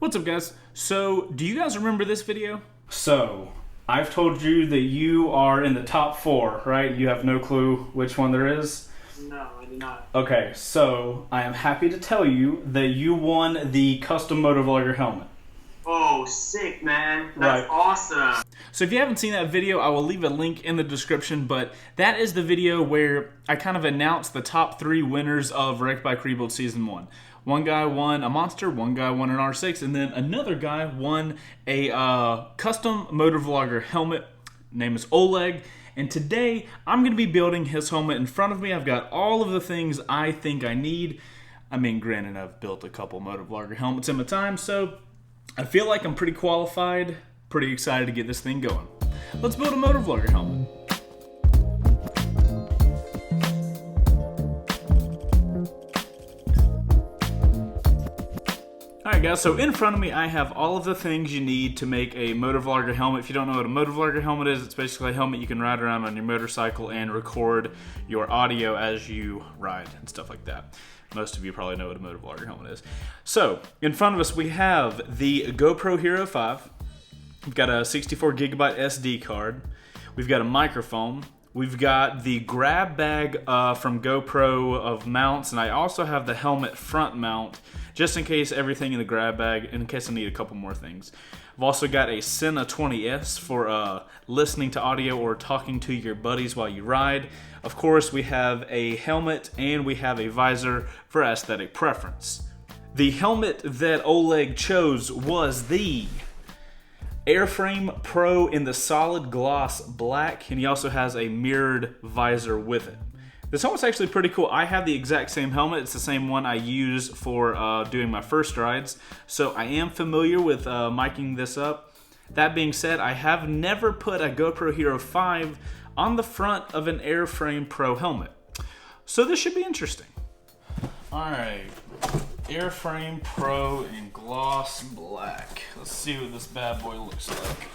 What's up, guys? So, do you guys remember this video? So, I've told you that you are in the top 4, right? You have no clue which one there is? No, I do not. Okay, so I am happy to tell you that you won the custom motovlogger helmet. Oh, sick, man. That's awesome. So if you haven't seen that video, I will leave a link in the description, but that is the video where I kind of announced the top 3 winners of Wrecked Bike Rebuild Season 1. One guy won a Monster, one guy won an R6, and then another guy won a custom motovlogger helmet. Name is Oleg, and today I'm going to be building his helmet in front of me. I've got all of the things I think I need. I mean, granted, I've built a couple motovlogger helmets in my time, so I feel like I'm pretty qualified, pretty excited to get this thing going. Let's build a motovlogger helmet. Alright guys, so in front of me I have all of the things you need to make a motovlogger helmet. If you don't know what a motovlogger helmet is, it's basically a helmet you can ride around on your motorcycle and record your audio as you ride and stuff like that. Most of you probably know what a motovlogger helmet is. So, in front of us we have the GoPro Hero 5. We've got a 64 gigabyte SD card. We've got a microphone. We've got the grab bag from GoPro of mounts, and I also have the helmet front mount, just in case everything in the grab bag, in case I need a couple more things. I've also got a Sena 20S for listening to audio or talking to your buddies while you ride. Of course, we have a helmet and we have a visor for aesthetic preference. The helmet that Oleg chose was the Airframe Pro in the solid gloss black, and he also has a mirrored visor with it. This helmet's actually pretty cool. I have the exact same helmet. It's the same one I use for doing my first rides, so I am familiar with miking this up. That being said, I have never put a GoPro Hero 5 on the front of an Airframe Pro helmet, so this should be interesting. Alright, Airframe Pro in gloss black. Let's see what this bad boy looks like.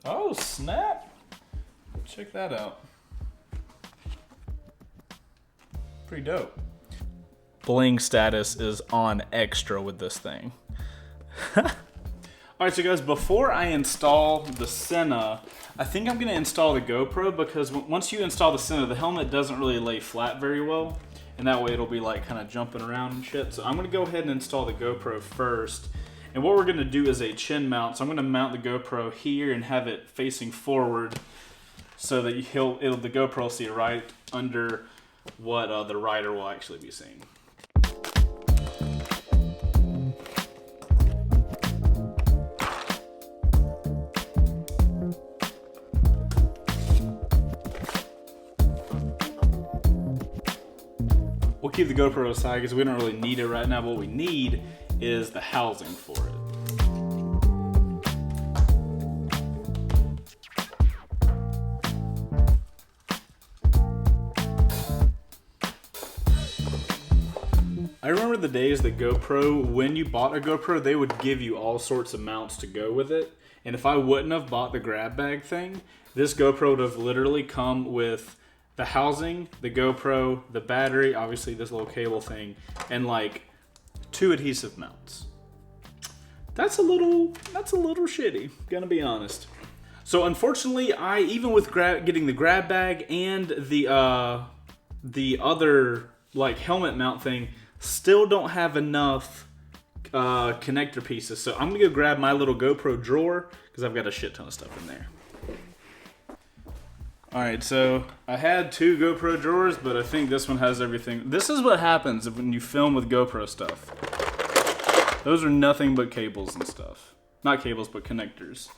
Oh, snap! Check that out. Pretty dope. Bling status is on extra with this thing. Alright, so guys, before I install the Sena, I think I'm going to install the GoPro, because once you install the Sena, the helmet doesn't really lay flat very well, and that way it'll be like kind of jumping around and shit. So I'm going to go ahead and install the GoPro first, and what we're going to do is a chin mount. So I'm going to mount the GoPro here and have it facing forward, so that the GoPro will see right under what the rider will actually be seeing. We'll keep the GoPro aside because we don't really need it right now. What we need is the housing for it. I remember the days that GoPro, when you bought a GoPro, they would give you all sorts of mounts to go with it. And if I wouldn't have bought the grab bag thing, this GoPro would have literally come with the housing, the GoPro, the battery, obviously this little cable thing, and like 2 adhesive mounts. That's a little shitty, gonna be honest. So unfortunately, even with getting the grab bag and the other like helmet mount thing, still don't have enough connector pieces. So I'm gonna go grab my little GoPro drawer because I've got a shit ton of stuff in there. Alright, so I had 2 GoPro drawers, but I think this one has everything. This is what happens when you film with GoPro stuff. Those are nothing but cables and stuff. Not cables, but connectors.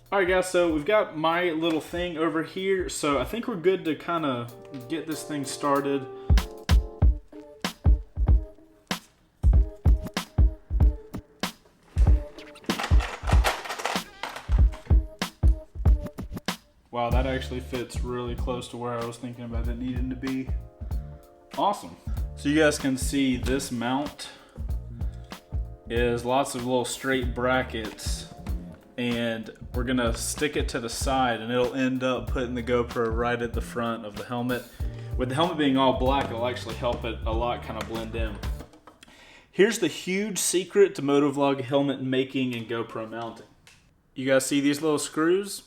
Alright guys, so we've got my little thing over here, so I think we're good to kind of get this thing started. Wow, that actually fits really close to where I was thinking about it needing to be. Awesome. So you guys can see this mount is lots of little straight brackets, and we're gonna stick it to the side and it'll end up putting the GoPro right at the front of the helmet. With the helmet being all black, it'll actually help it a lot kind of blend in. Here's the huge secret to motovlog helmet making and GoPro mounting. You guys see these little screws?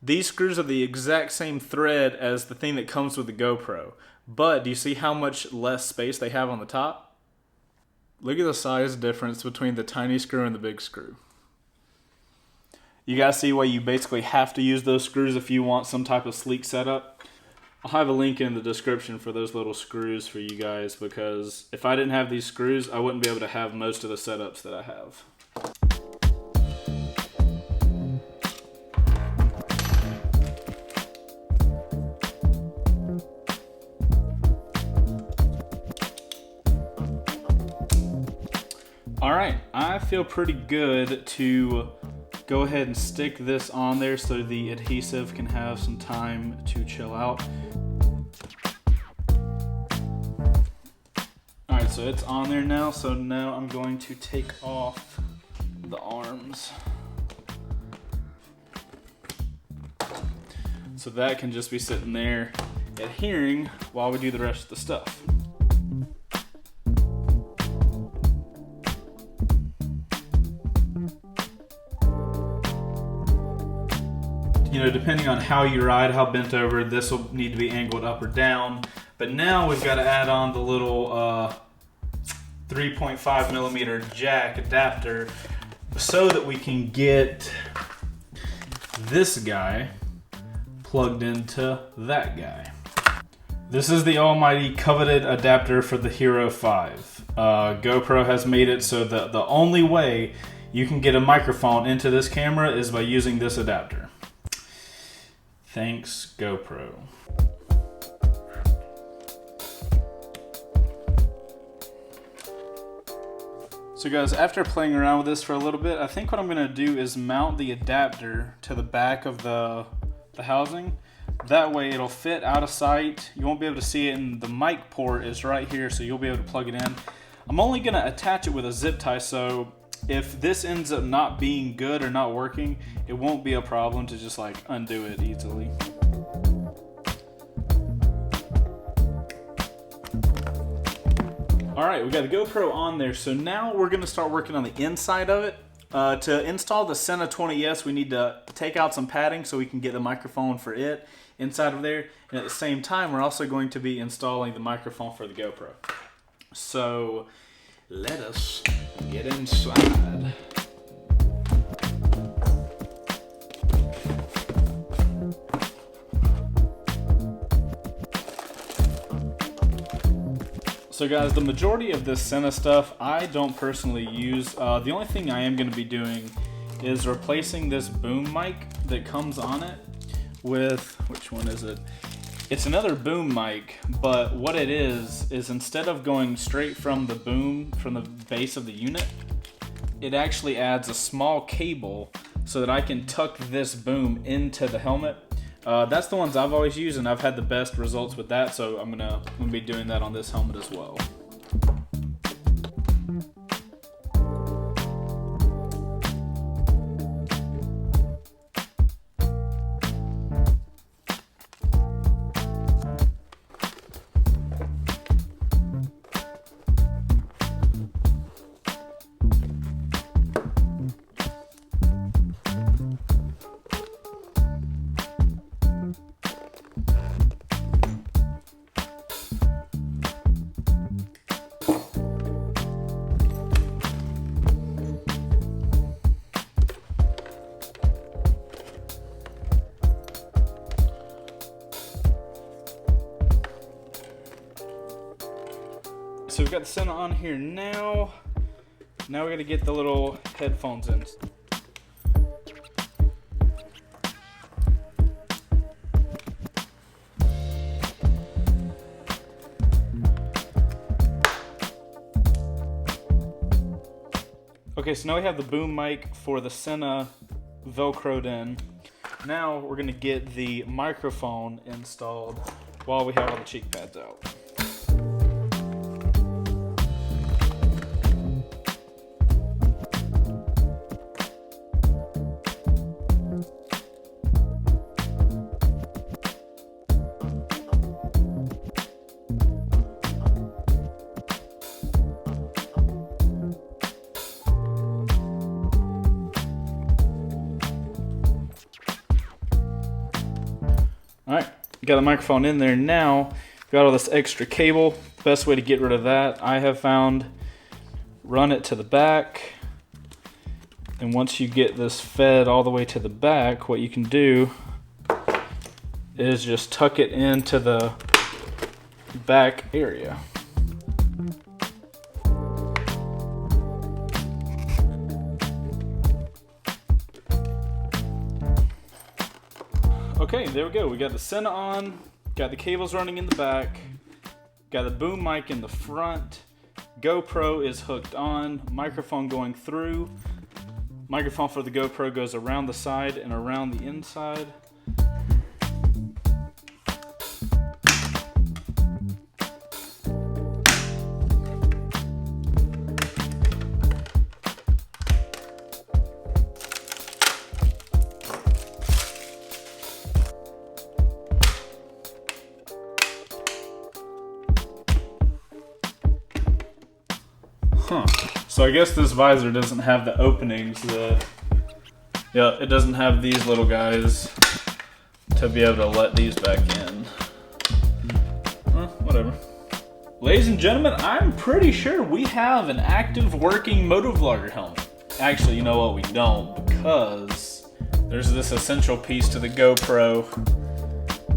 These screws are the exact same thread as the thing that comes with the GoPro. But do you see how much less space they have on the top? Look at the size difference between the tiny screw and the big screw. You guys see why you basically have to use those screws if you want some type of sleek setup? I'll have a link in the description for those little screws for you guys, because if I didn't have these screws, I wouldn't be able to have most of the setups that I have. Alright, I feel pretty good to go ahead and stick this on there so the adhesive can have some time to chill out. Alright, so it's on there now, so now I'm going to take off the arms. So that can just be sitting there adhering while we do the rest of the stuff. You know, depending on how you ride, how bent over, this will need to be angled up or down. But now we've got to add on the little 3.5 millimeter jack adapter so that we can get this guy plugged into that guy. This is the almighty coveted adapter for the Hero 5. GoPro has made it so that the only way you can get a microphone into this camera is by using this adapter. Thanks, GoPro. So guys, after playing around with this for a little bit, I think what I'm gonna do is mount the adapter to the back of the housing. That way it'll fit out of sight. You won't be able to see it, and the mic port is right here, so you'll be able to plug it in. I'm only gonna attach it with a zip tie, so if this ends up not being good or not working, it won't be a problem to just like undo it easily. Alright, we got the GoPro on there, so now we're going to start working on the inside of it. To install the Sena 20S, we need to take out some padding so we can get the microphone for it inside of there. And at the same time, we're also going to be installing the microphone for the GoPro. So let us get inside. So guys, the majority of this Sena stuff I don't personally use. The only thing I am going to be doing is replacing this boom mic that comes on it with, which one is it? It's another boom mic, but what it is instead of going straight from the boom, from the base of the unit, it actually adds a small cable so that I can tuck this boom into the helmet. That's the ones I've always used, and I've had the best results with that, so I'm gonna be doing that on this helmet as well. So we've got the Sena on here now. Now we're gonna get the little headphones in. Okay, so now we have the boom mic for the Sena Velcroed in. Now we're gonna get the microphone installed while we have all the cheek pads out. got the microphone in there now. Got all this extra cable. Best way to get rid of that, I have found, run it to the back. And once you get this fed all the way to the back, what you can do is just tuck it into the back area. Okay, there we go. We got the Sena on, got the cables running in the back, got the boom mic in the front, GoPro is hooked on, microphone going through. Microphone for the GoPro goes around the side and around the inside. So I guess this visor doesn't have the openings that, yeah, it doesn't have these little guys to be able to let these back in. Whatever. Ladies and gentlemen, I'm pretty sure we have an active working motovlogger helmet. Actually, you know what, we don't, because there's this essential piece to the GoPro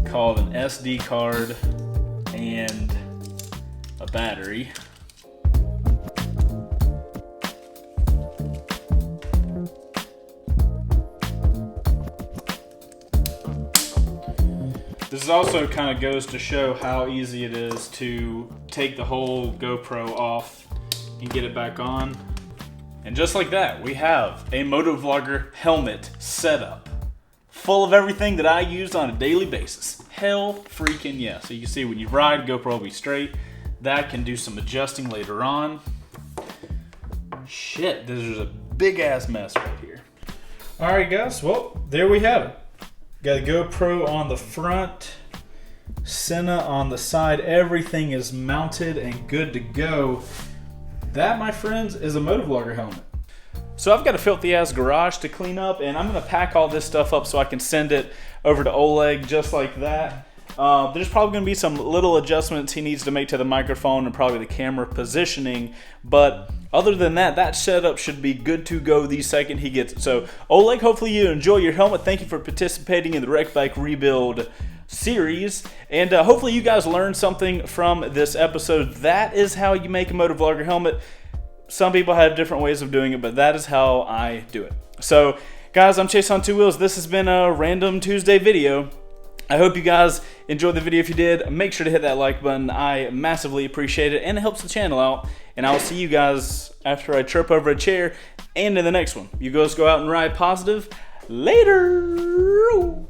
called an SD card and a battery. This also kind of goes to show how easy it is to take the whole GoPro off and get it back on. And just like that, we have a motovlogger helmet setup full of everything that I use on a daily basis. Hell freaking yeah. So you can see when you ride, GoPro will be straight. That can do some adjusting later on. Shit, this is a big ass mess right here. All right guys, well, there we have it. Got a GoPro on the front, Sena on the side. Everything is mounted and good to go. That, my friends, is a motovlogger helmet. So I've got a filthy ass garage to clean up, and I'm gonna pack all this stuff up so I can send it over to Oleg just like that. There's probably gonna be some little adjustments he needs to make to the microphone and probably the camera positioning, but other than that, that setup should be good to go the second he gets it. So Oleg, hopefully you enjoy your helmet. Thank you for participating in the Wreck Bike Rebuild series, and hopefully you guys learned something from this episode. That is how you make a motovlogger helmet. Some people have different ways of doing it, but that is how I do it. So guys, I'm Chaseontwowheels. This has been a random Tuesday video. I hope you guys enjoyed the video. If you did, make sure to hit that like button. I massively appreciate it, and it helps the channel out. And I'll see you guys after I trip over a chair and in the next one. You guys go out and ride positive. Later!